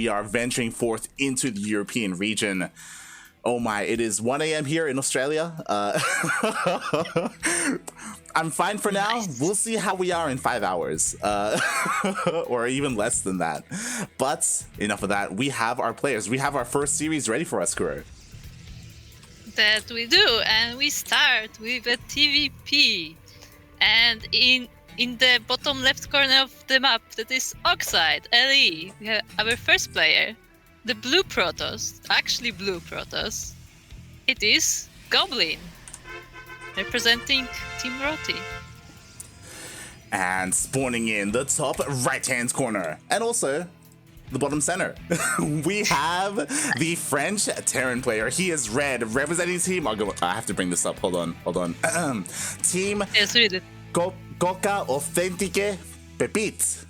we are venturing forth into the European region. Oh my, it is 1 a.m. here in Australia. I'm fine for now. Nice. We'll see how we are in 5 hours, or even less than that. But enough of that. We have our players. We have our first series ready for us, Kuro. That we do, and we start with a TVP. And in the bottom left corner of the map, that is Oxide, LE, we have our first player, the blue Protoss, actually blue Protoss. It is Goblin, representing Team Roti. And spawning in the top right-hand corner, and also the bottom center, we have the French Terran player. He is red, representing team. I have to bring this up. Hold on. Team Yes, read it. Coca Authentique Pepite.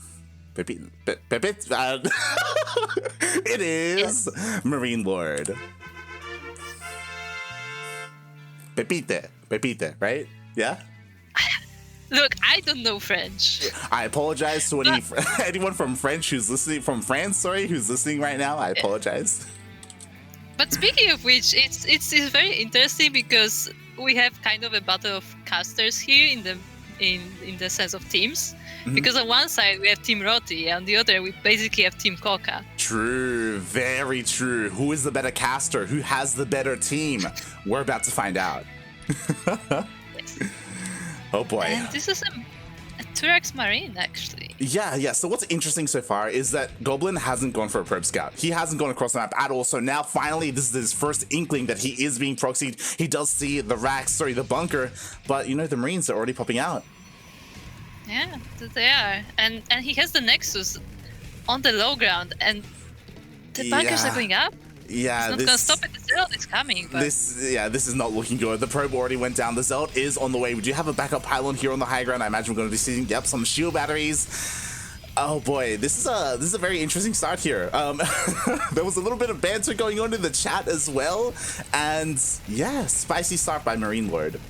Pepite. It is MarineLorD. Pepite, right? Yeah? Look, I don't know French. I apologize to anyone from France who's listening right now. I apologize. But speaking of which, it's very interesting because we have kind of a battle of casters here in the sense of teams. Mm-hmm. Because on one side we have Team Roti, and on the other we basically have Team Coca. True, very true. Who is the better caster? Who has the better team? We're about to find out. Yes. Oh boy. And this is a Turax Marine, actually. Yeah. So what's interesting so far is that Goblin hasn't gone for a probe scout. He hasn't gone across the map at all. So now finally this is his first inkling that he is being proxied. He does see the bunker, but the Marines are already popping out. Yeah, they are. And he has the Nexus on the low ground, and the bunkers are going up. Yeah, it's not gonna stop it. The Zealot is coming. But... This is not looking good. The probe already went down. The Zealot is on the way. We do have a backup pylon here on the high ground. I imagine we're going to be seeing some shield batteries. Oh boy, this is a very interesting start here. There was a little bit of banter going on in the chat as well, and yeah, spicy start by MarineLorD.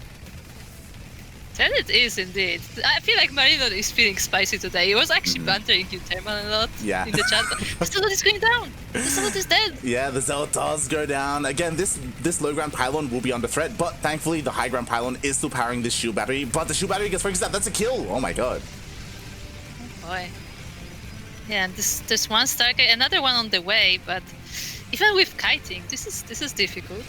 That it is indeed. I feel like MarineLorD is feeling spicy today. He was actually bantering you, Thermal, a lot in the chat. But the Zealot is going down. The Zealot is dead. Yeah, the Zealot does go down. Again, this low ground pylon will be under threat, but thankfully the high ground pylon is still powering this shield battery. But the shield battery gets focused out. That's a kill. Oh my god. Oh boy. Yeah, and there's one Stargate, another one on the way, but even with kiting, this is difficult.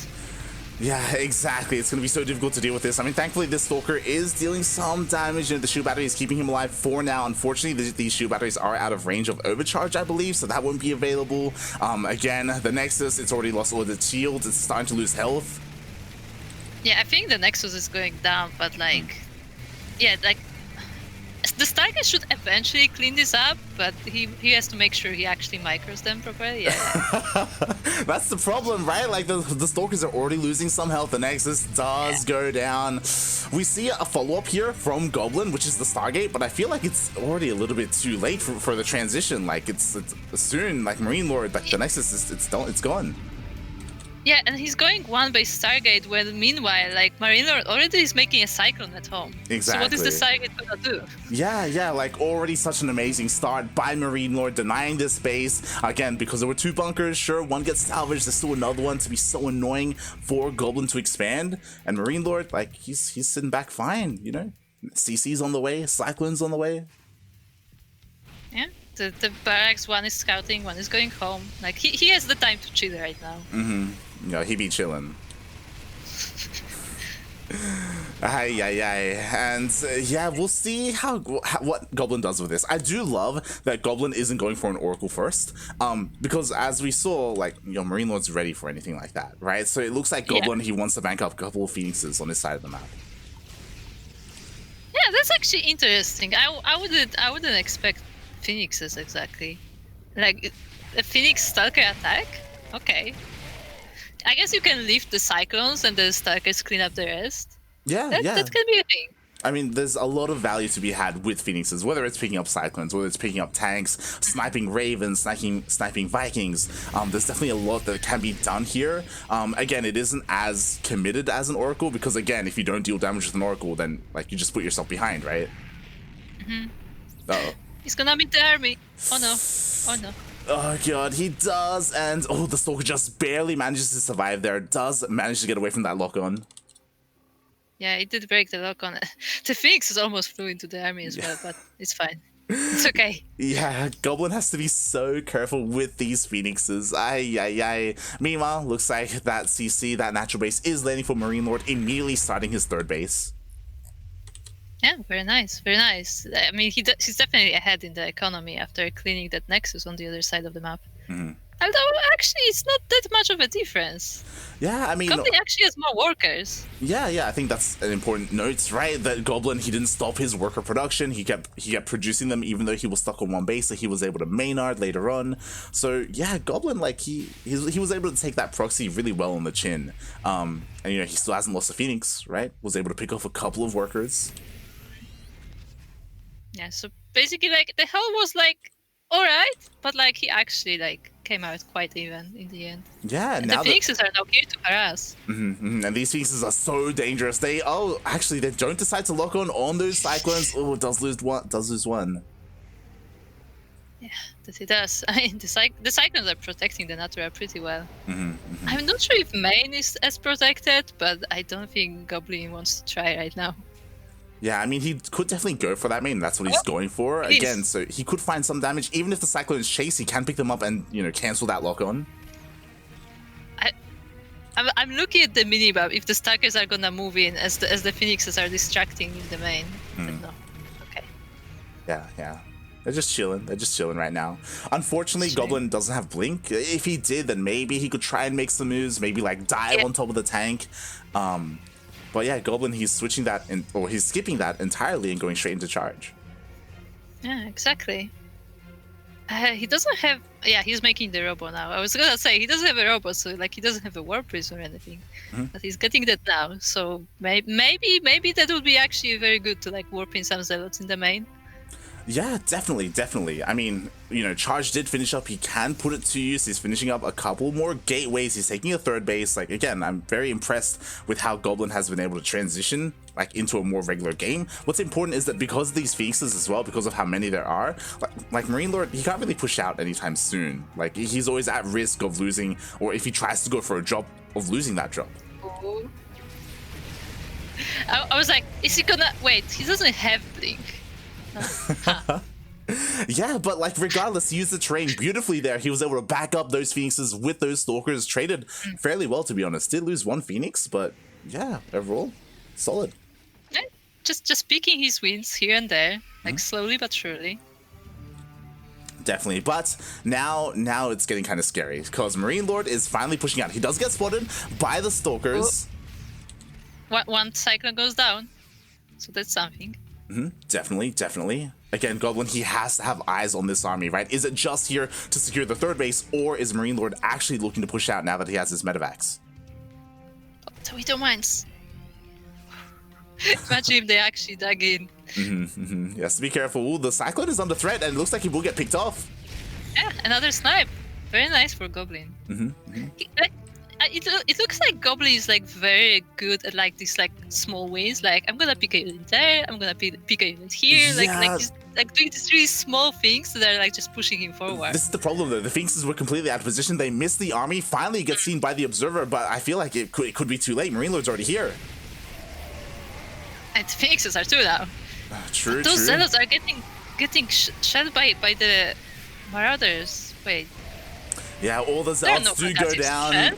Yeah, exactly. It's going to be so difficult to deal with this. I mean, thankfully, this Stalker is dealing some damage. The shield battery is keeping him alive for now. Unfortunately, these shield batteries are out of range of overcharge, I believe, so that won't be available. Again, the Nexus, it's already lost all of its shields. It's starting to lose health. Yeah, I think the Nexus is going down, but the Stargate should eventually clean this up, but he has to make sure he actually micros them properly. Yeah. That's the problem, right? Like the Stalkers are already losing some health. The Nexus does go down. We see a follow-up here from Goblin, which is the Stargate, but I feel like it's already a little bit too late for the transition. Like it's soon, like MarineLorD, like the Nexus it's gone. Yeah, and he's going one by Stargate, when meanwhile, like MarineLorD already is making a Cyclone at home. Exactly. So what is the Stargate gonna do? Yeah, like already such an amazing start by MarineLorD, denying this base. Again, because there were two bunkers, sure, one gets salvaged, there's still another one to be so annoying for Goblin to expand. And MarineLorD, like, he's sitting back fine, CC's on the way, Cyclone's on the way. Yeah, the barracks, one is scouting, one is going home. Like, he has the time to chill right now. Mm-hmm. He be chilling. And we'll see what Goblin does with this. I do love that Goblin isn't going for an Oracle first, because as we saw, like, MarineLorD's ready for anything like that, right? So it looks like Goblin, he wants to bank up a couple of Phoenixes on his side of the map. Yeah, that's actually interesting. I wouldn't expect Phoenixes exactly. Like a Phoenix Stalker attack? Okay. I guess you can leave the Cyclones and the Stalkers clean up the rest. That can be a thing. I mean, there's a lot of value to be had with Phoenixes, whether it's picking up Cyclones, whether it's picking up tanks, sniping Ravens, sniping Vikings. There's definitely a lot that can be done here. Again, it isn't as committed as an Oracle, because again, if you don't deal damage with an Oracle, then like you just put yourself behind, right? Mm-hmm. Uh-oh. He's gonna meet the army. Oh no. Oh god, he does, and oh, the Stalker just barely manages to survive there. Does manage to get away from that lock-on. Yeah, it did break the lock on it. The Phoenix almost flew into the army as well, but it's fine. It's okay. Yeah, Goblin has to be so careful with these Phoenixes. Ay, ay, ay. Meanwhile, looks like that CC, that natural base, is landing for MarineLorD, immediately starting his third base. Yeah, very nice, very nice. I mean, he's definitely ahead in the economy after cleaning that Nexus on the other side of the map. Although, actually, it's not that much of a difference. Yeah, I mean... Goblin actually has more workers. Yeah, I think that's an important note, right? That Goblin, he didn't stop his worker production. He kept producing them even though he was stuck on one base, so he was able to Maynard later on. So yeah, Goblin, like he was able to take that proxy really well on the chin. And you know, he still hasn't lost a Phoenix, right? Was able to pick off a couple of workers. Yeah, so basically, like, the hell was like alright, but like he actually like came out quite even in the end. Yeah, and now the Phoenixes are now here to harass. And these Phoenixes are so dangerous. They they don't decide to lock on those Cyclones. Oh, does lose one. Yeah, that he does. I mean, the Cyclones are protecting the Natura pretty well. I'm not sure if main is as protected, but I don't think Goblin wants to try right now. Yeah, I mean, he could definitely go for that main. That's what he's going for. Again, so he could find some damage. Even if the Cyclones chase, he can pick them up and, you know, cancel that lock-on. I'm looking at the minimap if the Stalkers are gonna move in as the Phoenixes are distracting in the main. But no. Okay. Yeah. They're just chilling. They're just chilling right now. Unfortunately, Goblin doesn't have Blink. If he did, then maybe he could try and make some moves. Maybe, like, dive on top of the tank. But yeah, Goblin, he's switching that, or he's skipping that entirely and going straight into charge. Yeah, exactly. He doesn't have... Yeah, he's making the robo now. I was gonna say, he doesn't have a robo, so like he doesn't have a warp prism or anything. But he's getting that now, so maybe that would be actually very good to like warp in some zealots in the main. Yeah, definitely. I mean, you know, Charge did finish up. He can put it to use. He's finishing up a couple more gateways. He's taking a third base. Like, again, I'm very impressed with how Goblin has been able to transition like into a more regular game. What's important is that because of these Phoenixes as well, because of how many there are, like MarineLorD, he can't really push out anytime soon. Like, he's always at risk of losing, or if he tries to go for a drop, of losing that drop. I was like, is he gonna... Wait, he doesn't have Blink. Yeah, but like regardless, he used the terrain beautifully there. He was able to back up those Phoenixes with those Stalkers. Traded fairly well, to be honest. Did lose one Phoenix, but yeah, overall, solid. Yeah, just picking his wins here and there, like slowly but surely. Definitely, but now it's getting kind of scary because MarineLorD is finally pushing out. He does get spotted by the Stalkers. One Cyclone goes down, so that's something. Definitely. Again, Goblin, he has to have eyes on this army, right? Is it just here to secure the third base, or is MarineLorD actually looking to push out now that he has his medevacs? Oh, the Widow Mines. Imagine if they actually dug in. Yes, be careful. Ooh, the Cyclone is under threat, and it looks like he will get picked off. Yeah, another snipe. Very nice for Goblin. It looks like Goblin is like very good at like these like small wins. Like, I'm gonna pick a unit there, I'm gonna pick a unit here. Yeah. Like doing these really small things that are like just pushing him forward. This is the problem though. The Phoenixes were completely out of position. They missed the army. Finally gets seen by the observer, but I feel like it could be too late. MarineLorD's already here. And the Phoenixes are too now. True. Those zealots are getting shelled by the Marauders. Wait. Yeah, all the zealots do go down.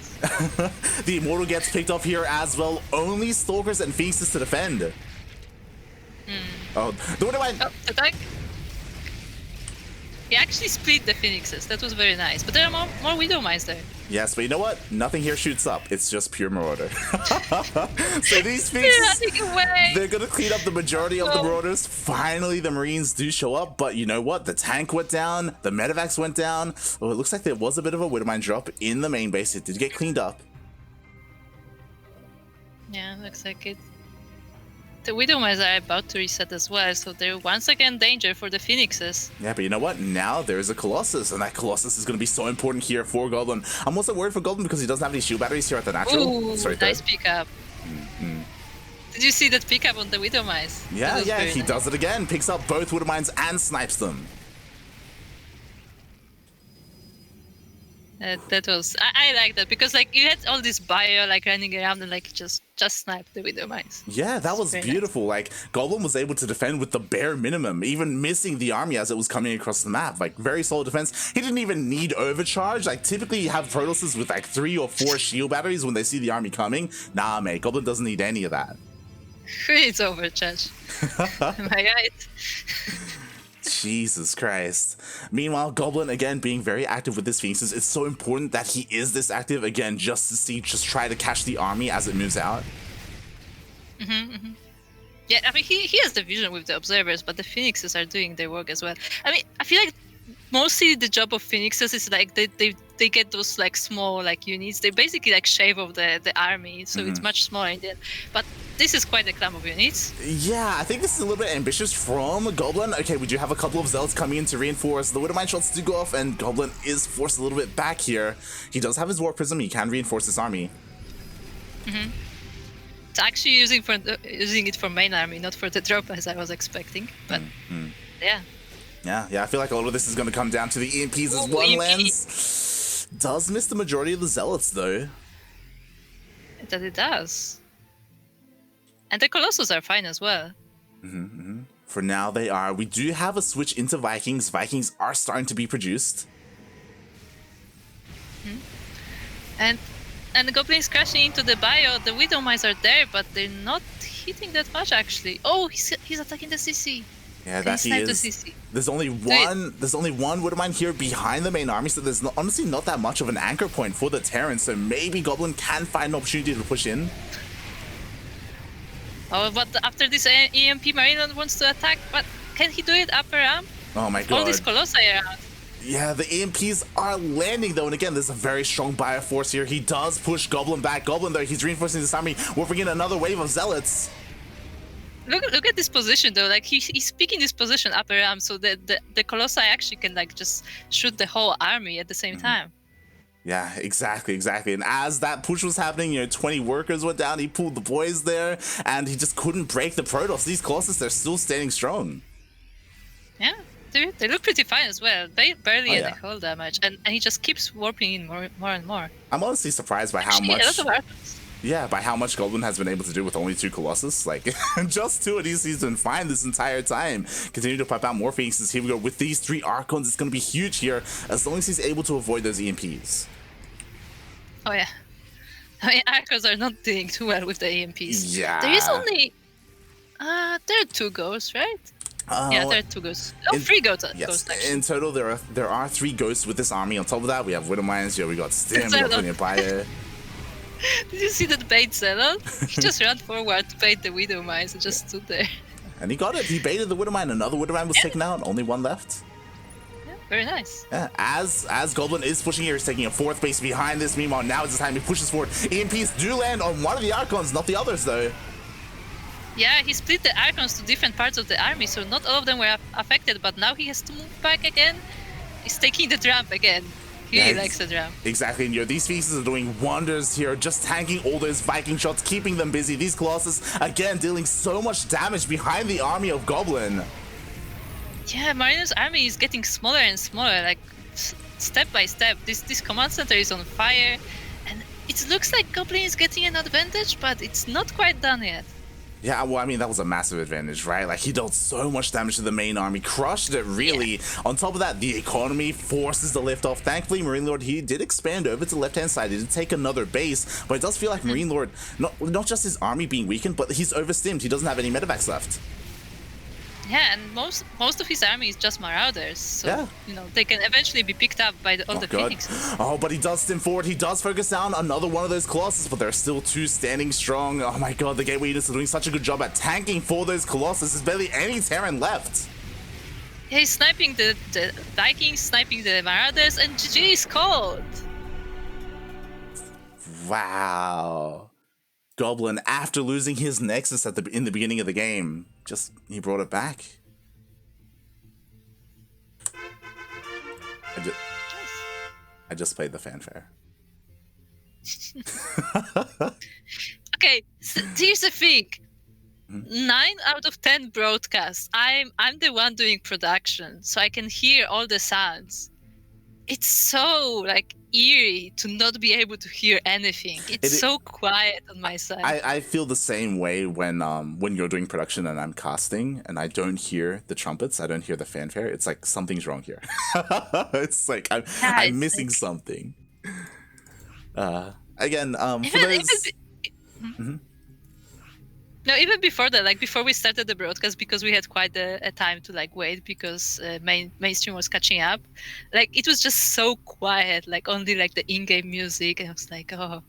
The Immortal gets picked up here as well. Only Stalkers and Phoenixes to defend. Oh, the Widow Mine. Oh, attack. He actually split the Phoenixes. That was very nice. But there are more Widow Mines there. Yes, but you know what? Nothing here shoots up. It's just pure Marauder. So these Phoenixes, they're going to clean up the majority of the Marauders. Finally, the Marines do show up. But you know what? The tank went down. The medevacs went down. Oh, it looks like there was a bit of a Widow Mine drop in the main base. It did get cleaned up. Yeah, looks like it. The Widow Mines are about to reset as well, so they're once again danger for the Phoenixes. Yeah, but you know what? Now there's a Colossus, and that Colossus is going to be so important here for Goblin. I'm also worried for Goblin because he doesn't have any shield batteries here at the natural. Ooh, sorry, nice pickup. Did you see that pickup on the Widow Mines? Yeah, he does it again. Picks up both Widow Mines and snipes them. That was I like that because like you had all this bio like running around and like just snipe the widow mines. Yeah, that was Very beautiful. Like Goblin was able to defend with the bare minimum, even missing the army as it was coming across the map. Like very solid defense. He didn't even need overcharge. Like typically you have Protosses with like 3 or 4 shield batteries when they see the army coming. Nah, mate, Goblin doesn't need any of that. It's overcharge. Am I right? Jesus Christ. Meanwhile, Goblin, again, being very active with this Phoenixes. It's so important that he is this active, again, just try to catch the army as it moves out. Yeah, I mean, he has the vision with the observers, but the Phoenixes are doing their work as well. I mean, I feel like mostly the job of Phoenixes is like they get those like small like units. They basically like shave off the army, so it's much smaller in the end. But this is quite a clump of units. Yeah, I think this is a little bit ambitious from Goblin. Okay, we do have a couple of Zealots coming in to reinforce. The Widowmine shots do go off, and Goblin is forced a little bit back here. He does have his War Prism. He can reinforce his army. It's actually using it for main army, not for the drop as I was expecting. But yeah. Yeah, I feel like a lot of this is going to come down to the EMPs as one EMP. lens. Does miss the majority of the Zealots, though. That it does. And the Colossus are fine as well. For now, they are. We do have a switch into Vikings. Vikings are starting to be produced. And the Goblins crashing into the bio. The Widow Mines are there, but they're not hitting that much actually. Oh, he's attacking the CC. Yeah, that he is. The CC. There's only one Widowmine here behind the main army, so there's honestly not that much of an anchor point for the Terran. So maybe Goblin can find an opportunity to push in. Oh, but after this EMP, MarineLorD wants to attack, but can he do it upper arm? Oh my god. All these Colossi around. Yeah, the EMPs are landing though, and again, there's a very strong bioforce here. He does push Goblin back. Goblin though, he's reinforcing this army. We're bringing another wave of Zealots. Look at this position though. Like he's picking this position upper arm, so the Colossi actually can like just shoot the whole army at the same time. Yeah, exactly. And as that push was happening, 20 workers went down. He pulled the boys there, and he just couldn't break the Protoss. These Colossus, they're still standing strong. Yeah, they look pretty fine as well. Barely Oh, any yeah. hull damage, and he just keeps warping in more and more. I'm honestly surprised by Actually, how a lot much. of archers. Yeah, by how much Goblin has been able to do with only 2 Colossus. Like, just 2 of these he's been fine this entire time. Continue to pipe out more Phoenixes. Here we go. With these 3 Archons, it's going to be huge here, as long as he's able to avoid those EMPs. Oh yeah. I mean, archers are not doing too well with the EMPs. Yeah. There is only there are 2 ghosts, right? Yeah, there are 2 ghosts. Oh, 3 ghosts. Yes, Ghosts, actually. in total there are 3 ghosts with this army. On top of that, we have Widowmines. We got Stim, we got the Empire. Did you see that bait Zealot? He just ran forward to bait the Widow Mines and just stood there. And he got it. He baited the Widowmine. Another Widowmine was taken out. Only 1 left. Yeah, very nice. Yeah, as Goblin is pushing here, he's taking a 4th base behind this. Meanwhile, now is the time he pushes forward. EMPs do land on one of the Archons, not the others though. Yeah, he split the Archons to different parts of the army, so not all of them were affected, but now he has to move back again. He's taking the drum again. He really likes the drum. Exactly, and these Phoenixes are doing wonders here, just tanking all those Viking shots, keeping them busy. These Colossus, again, dealing so much damage behind the army of Goblin. Yeah, MarineLorD's army is getting smaller and smaller, like step by step. This command center is on fire, and it looks like Goblin is getting an advantage, but it's not quite done yet. Yeah, well, I mean, that was a massive advantage, right? Like, he dealt so much damage to the main army, crushed it, really. Yeah. On top of that, the economy forces the lift off. Thankfully, MarineLorD, he did expand over to the left-hand side. He did take another base, but it does feel like MarineLorD, not just his army being weakened, but he's overstimmed. He doesn't have any medevacs left. Yeah, and most of his army is just Marauders, so they can eventually be picked up by all the Phoenixes. Oh, but he does stim forward. He does focus down another one of those Colossus, but there are still 2 standing strong. Oh my god, the Gateway units are doing such a good job at tanking for those Colossus. There's barely any Terran left. Yeah, he's sniping the Vikings, sniping the Marauders, and GG is called. Wow. Goblin, after losing his Nexus in the beginning of the game, he brought it back. I just played the fanfare. Okay, so here's the thing. 9 out of 10 broadcasts. I'm the one doing production, so I can hear all the sounds. it's so like eerie to not be able to hear anything. It's so quiet on my side. I feel the same way when you're doing production and I'm casting and I don't hear the trumpets, I don't hear the fanfare. It's like something's wrong here. It's like I'm missing like... something. Again, for those. No, even before that, like before we started the broadcast, because we had quite a time to like wait because mainstream was catching up. Like it was just so quiet, like only like the in-game music, and I was like, oh.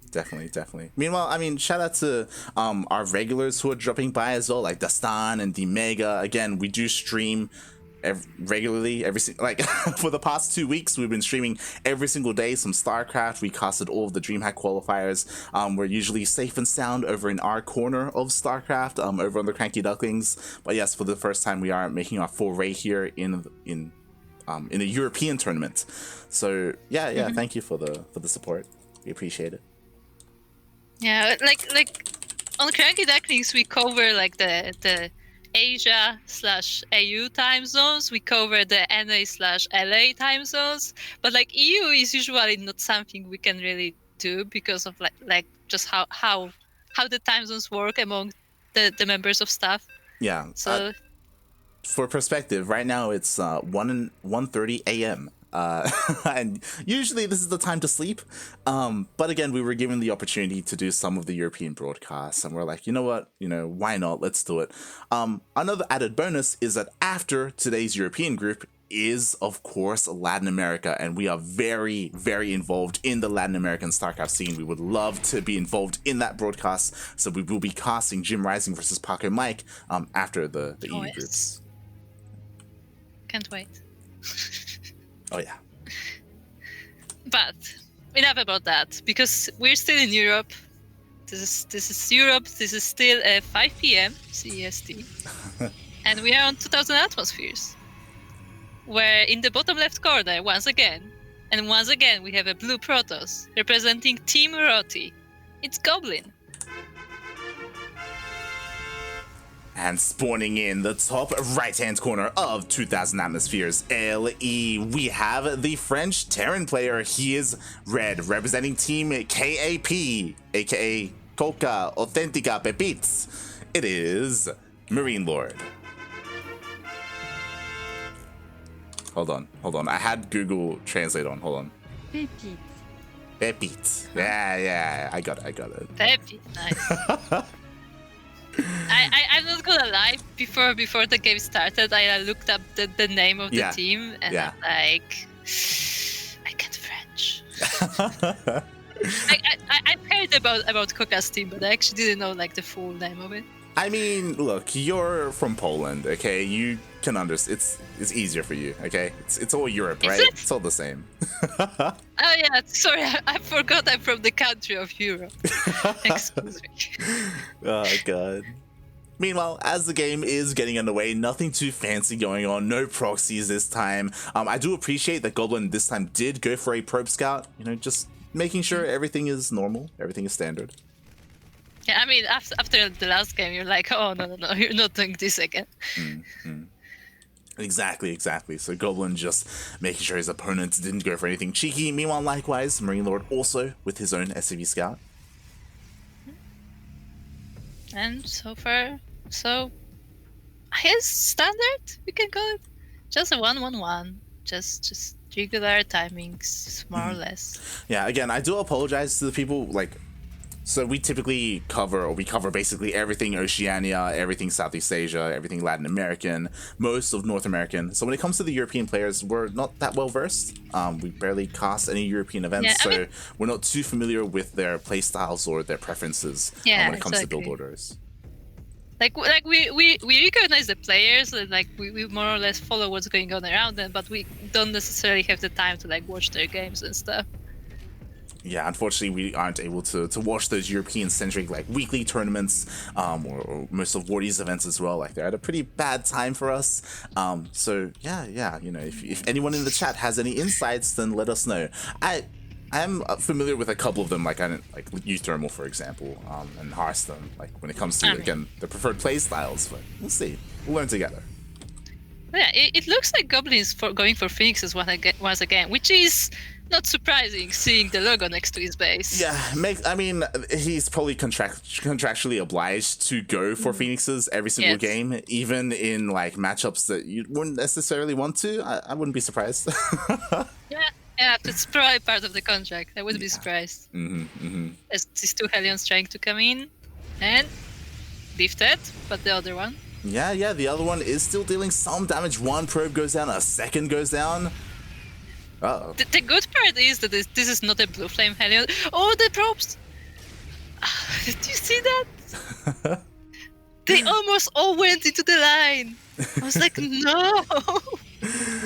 Definitely. Meanwhile, I mean, shout out to our regulars who are dropping by as well, like Dastan and the Mega. Again, we do stream regularly for the past 2 weeks. We've been streaming every single day some StarCraft. We casted all of the DreamHack qualifiers. We're usually safe and sound over in our corner of StarCraft, over on the Cranky Ducklings. But yes, for the first time, we are making our foray here in a European tournament. So yeah, thank you for the support. We appreciate it. Yeah, like on Cranky Ducklings, we cover like the Asia/AU time zones. We cover the NA/LA time zones, but like EU is usually not something we can really do because of like just how the time zones work among the members of staff. Yeah. So for perspective, right now it's 1:30 a.m. And usually this is the time to sleep. But again, we were given the opportunity to do some of the European broadcasts, and we're like, you know what? Why not? Let's do it. Another added bonus is that after today's European group is, of course, Latin America, and we are very, very involved in the Latin American StarCraft scene. We would love to be involved in that broadcast, so we will be casting Jim Rising versus Paco Mike after the EU groups. Can't wait. Oh yeah. But enough about that, because we're still in Europe. This is Europe. This is still 5 p.m. CEST, and we are on 2,000 atmospheres. Where in the bottom left corner, once again, we have a blue Protoss representing Team Roti. It's Goblin. And spawning in the top right-hand corner of 2,000 atmospheres LE, we have the French Terran player. He is red, representing Team KAP, aka Coca Authentica Pepites. It is MarineLorD. Hold on. I had Google Translate on. Hold on. Pepites. Yeah. I got it. Pepites, nice. I'm not gonna lie. Before the game started, I looked up the name of the team, and I'm like, I can't French. I've heard about Coca's team, but I actually didn't know like the full name of it. I mean, look, you're from Poland, okay? You can understand. It's easier for you, okay? It's all Europe, right? It's all the same. Oh yeah, sorry, I forgot I'm from the country of Europe. Excuse me. Oh god. Meanwhile, as the game is getting underway, nothing too fancy going on, no proxies this time. I do appreciate that Goblin this time did go for a probe scout, just making sure everything is normal, everything is standard. Yeah, I mean, after the last game, you're like, oh, no, you're not doing this again. Mm-hmm. Exactly. So Goblin just making sure his opponents didn't go for anything cheeky. Meanwhile, likewise, MarineLorD also with his own SCV scout. And so far, I guess standard, we can call it. Just a 1-1-1. Just regular timings, more or less. Yeah, again, I do apologize to the people, so we typically cover basically everything Oceania, everything Southeast Asia, everything Latin American, most of North American. So when it comes to the European players, we're not that well versed. We barely cast any European events, so we're not too familiar with their play styles or their preferences when it comes to build orders. Like we recognize the players, and we more or less follow what's going on around them, but we don't necessarily have the time to watch their games and stuff. Yeah, unfortunately, we aren't able to watch those European-centric weekly tournaments, or most of WarD's events as well. They're at a pretty bad time for us. So yeah, if anyone in the chat has any insights, then let us know. I am familiar with a couple of them, like Euthermal, for example, and Hearthstone. When it comes to again the preferred play styles, but we'll see. We'll learn together. Yeah, it looks like Goblin is going for Phoenixes once again, which is not surprising, seeing the logo next to his base. Yeah, I mean, he's probably contractually obliged to go for Phoenixes every single game, even in like matchups that you wouldn't necessarily want to. I wouldn't be surprised. Yeah, that's probably part of the contract. I wouldn't be surprised. As these two Hellions trying to come in, and lifted, but the other one. Yeah, the other one is still dealing some damage. One probe goes down, a second goes down. Uh-oh. The good part is that this is not a blue flame Hellion. Oh, the probes! Did you see that? They almost all went into the line. I was like, no!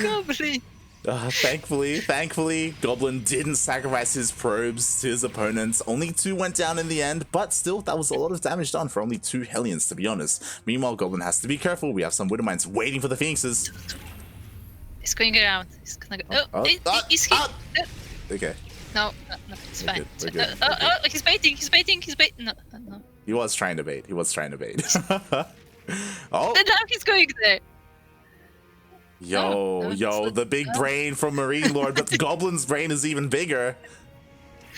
Goblin! Thankfully, Goblin didn't sacrifice his probes to his opponents. Only 2 went down in the end, but still, that was a lot of damage done for only 2 Hellions, to be honest. Meanwhile, Goblin has to be careful. We have some Widowmines waiting for the Phoenixes. He's going around. He's gonna go. Is he? Okay. No, it's fine. We're good. He's baiting. No. He was trying to bait. Oh. And now he's going there. Yo, the big brain from MarineLorD, but the Goblin's brain is even bigger.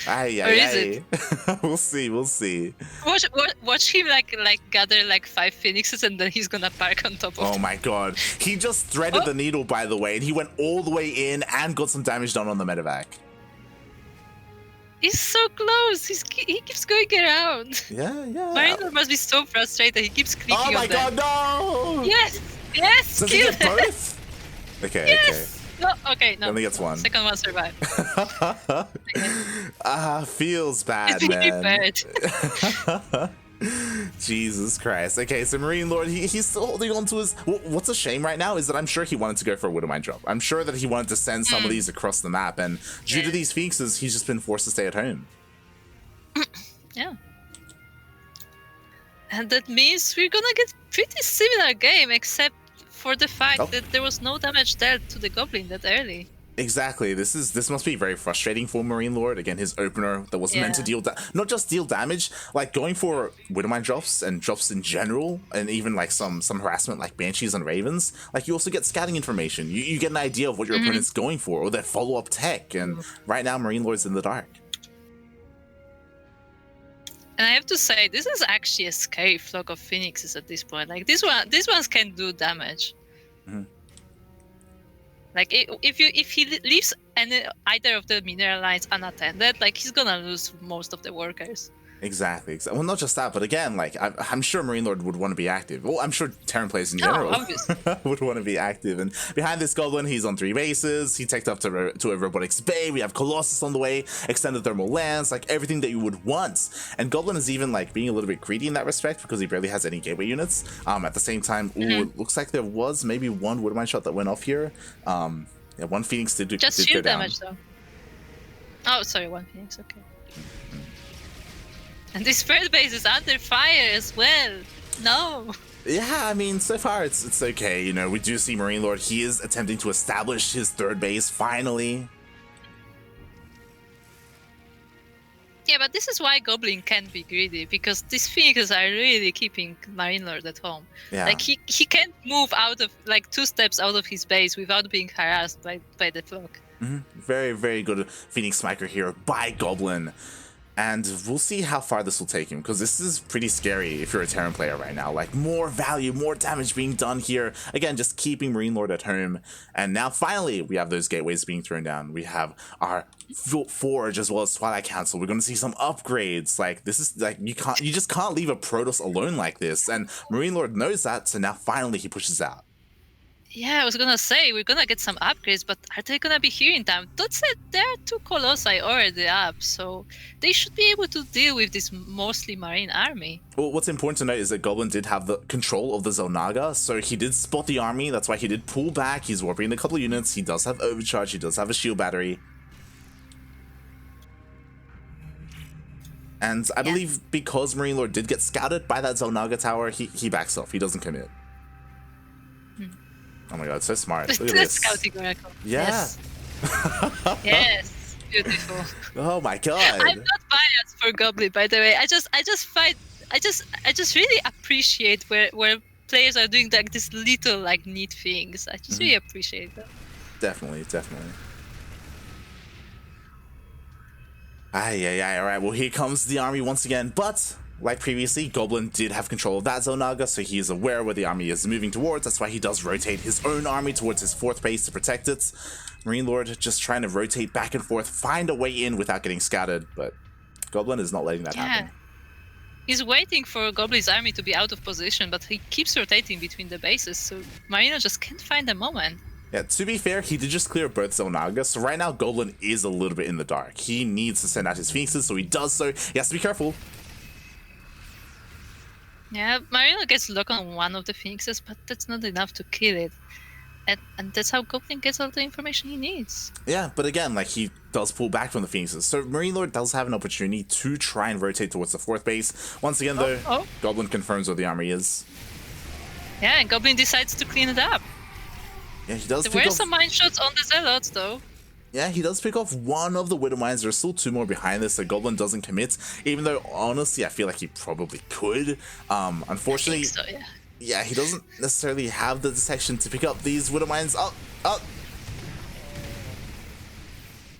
Or is it? We'll see. Watch him like gather like 5 Phoenixes and then he's gonna park on top of Oh my god. He just threaded the needle, by the way, and he went all the way in and got some damage done on the medevac. He's so close. He keeps going around. Yeah. MarineLorD must be so frustrated. He keeps clicking on them. Oh my god, no! Yes! Does he get both? Okay, yes! Okay. No. Only gets one. Second one survived. Feels bad, It's really man. bad. Jesus Christ. Okay, so MarineLorD, he's still holding on to his... What's a shame right now is that I'm sure he wanted to go for a Widowmine drop. I'm sure that he wanted to send some of these across the map, and due to these Phoenixes, he's just been forced to stay at home. Yeah. And that means we're gonna get pretty similar game, except for the fact that there was no damage dealt to the Goblin that early. Exactly. This must be very frustrating for MarineLorD. Again, his opener that was meant to deal not just deal damage, like going for Widowmine drops and drops in general, and even like some harassment like Banshees and Ravens. Like you also get scouting information. You get an idea of what your opponent's going for, or their follow-up tech. And right now, MarineLorD's in the dark. And I have to say, this is actually a scary flock of Phoenixes at this point. Like these ones can do damage. Like if he leaves either of the mineral lines unattended, like he's gonna lose most of the workers. Exactly. Well, not just that, but again, like I'm sure MarineLorD would want to be active. Well, I'm sure Terran players in general would want to be active. And behind this Goblin, he's on 3 bases. He teched up to a robotics bay. We have Colossus on the way, extended thermal lance, like everything that you would want. And Goblin is even like being a little bit greedy in that respect because he barely has any gateway units. At the same time, it looks like there was maybe one Widowmine shot that went off here. Yeah, one Phoenix did shield go down. Damage though. Oh, sorry, one Phoenix. Okay. And this third base is under fire as well. No. Yeah, I mean, so far it's okay. You know, we do see MarineLorD. He is attempting to establish his 3rd base finally. Yeah, but this is why Goblin can't be greedy, because these Phoenixes are really keeping MarineLorD at home. Yeah. Like he can't move out of like 2 steps out of his base without being harassed by the flock. Very, very good Phoenix Smiker here by Goblin. And we'll see how far this will take him, because this is pretty scary if you're a Terran player right now. Like, more value, more damage being done here. Again, just keeping MarineLorD at home. And now, finally, we have those gateways being thrown down. We have our Forge as well as Twilight Council. We're going to see some upgrades. Like, this is, like, you just can't leave a Protoss alone like this. And MarineLorD knows that, so now, finally, he pushes out. Yeah, I was gonna say, we're gonna get some upgrades, but are they gonna be here in time? That said, there are 2 Colossi already up, so they should be able to deal with this mostly Marine army. Well, what's important to note is that Goblin did have the control of the Xel'Naga, so he did spot the army. That's why he did pull back. He's warping a couple of units. He does have overcharge. He does have a shield battery. And I believe because MarineLorD did get scouted by that Xel'Naga tower, he backs off. He doesn't commit. Oh my god, so smart. Look at this. Scouting oracle. Yeah. Yes. Yes. Beautiful. Oh my god. I'm not biased for Goblin, by the way. I just really appreciate where players are doing like this little like neat things. I just really appreciate that. Definitely. All right. Well, here comes the army once again, but like previously, Goblin did have control of that Zonaga, so he is aware where the army is moving towards. That's why he does rotate his own army towards his 4th base to protect it. MarineLorD just trying to rotate back and forth, find a way in without getting scattered, but Goblin is not letting that happen. He's waiting for Goblin's army to be out of position, but he keeps rotating between the bases, so Marino just can't find a moment. Yeah, to be fair, he did just clear both Zonaga, so right now Goblin is a little bit in the dark. He needs to send out his Phoenixes, so he does so. He has to be careful. Yeah, Marino gets locked on one of the Phoenixes, but that's not enough to kill it. And that's how Goblin gets all the information he needs. Yeah, but again, like, he does pull back from the Phoenixes, so MarineLorD does have an opportunity to try and rotate towards the 4th base. Once again, though, Goblin confirms where the army is. Yeah, and Goblin decides to clean it up. Yeah, he does. There were some mine shots on the Zealots, though. Yeah, he does pick off one of the Widow Mines. There's still 2 more behind this, so Goblin doesn't commit. Even though, honestly, I feel like he probably could. Unfortunately, I think so, yeah, he doesn't necessarily have the detection to pick up these Widow Mines.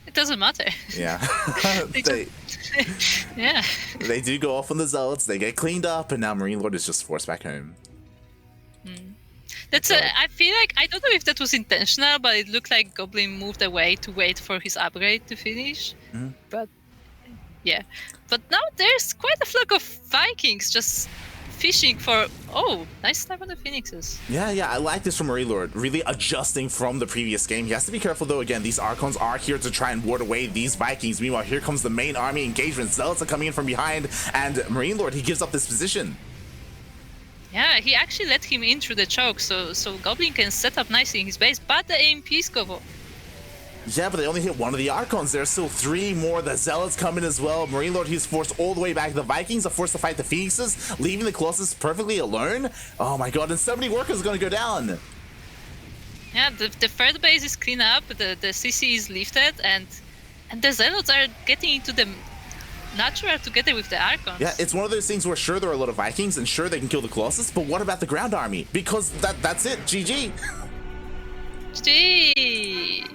It doesn't matter. Yeah. Yeah. They do go off on the Zealots. They get cleaned up, and now MarineLorD is just forced back home. That's I feel like, I don't know if that was intentional, but it looked like Goblin moved away to wait for his upgrade to finish. But yeah, but now there's quite a flock of Vikings just fishing for. Oh, nice snipe on the Phoenixes. Yeah, I like this from MarineLorD, really adjusting from the previous game. He has to be careful though. Again, these Archons are here to try and ward away these Vikings. Meanwhile, here comes the main army engagement. Zealots are coming in from behind, and MarineLorD, he gives up this position. Yeah, he actually let him in through the choke, so Goblin can set up nicely in his base, but the AMPs go for. Yeah, but they only hit one of the Archons. There's still 3 more. The Zealots come in as well. MarineLorD, he's forced all the way back. The Vikings are forced to fight the Phoenixes, leaving the Colossus perfectly alone. Oh my god, and so many workers are going to go down. Yeah, the 3rd base is cleaned up, the CC is lifted, and the Zealots are getting into the natural together with the Archons. Yeah, it's one of those things where sure there are a lot of Vikings, and sure they can kill the Colossus, but what about the ground army? Because that's it, GG. GG.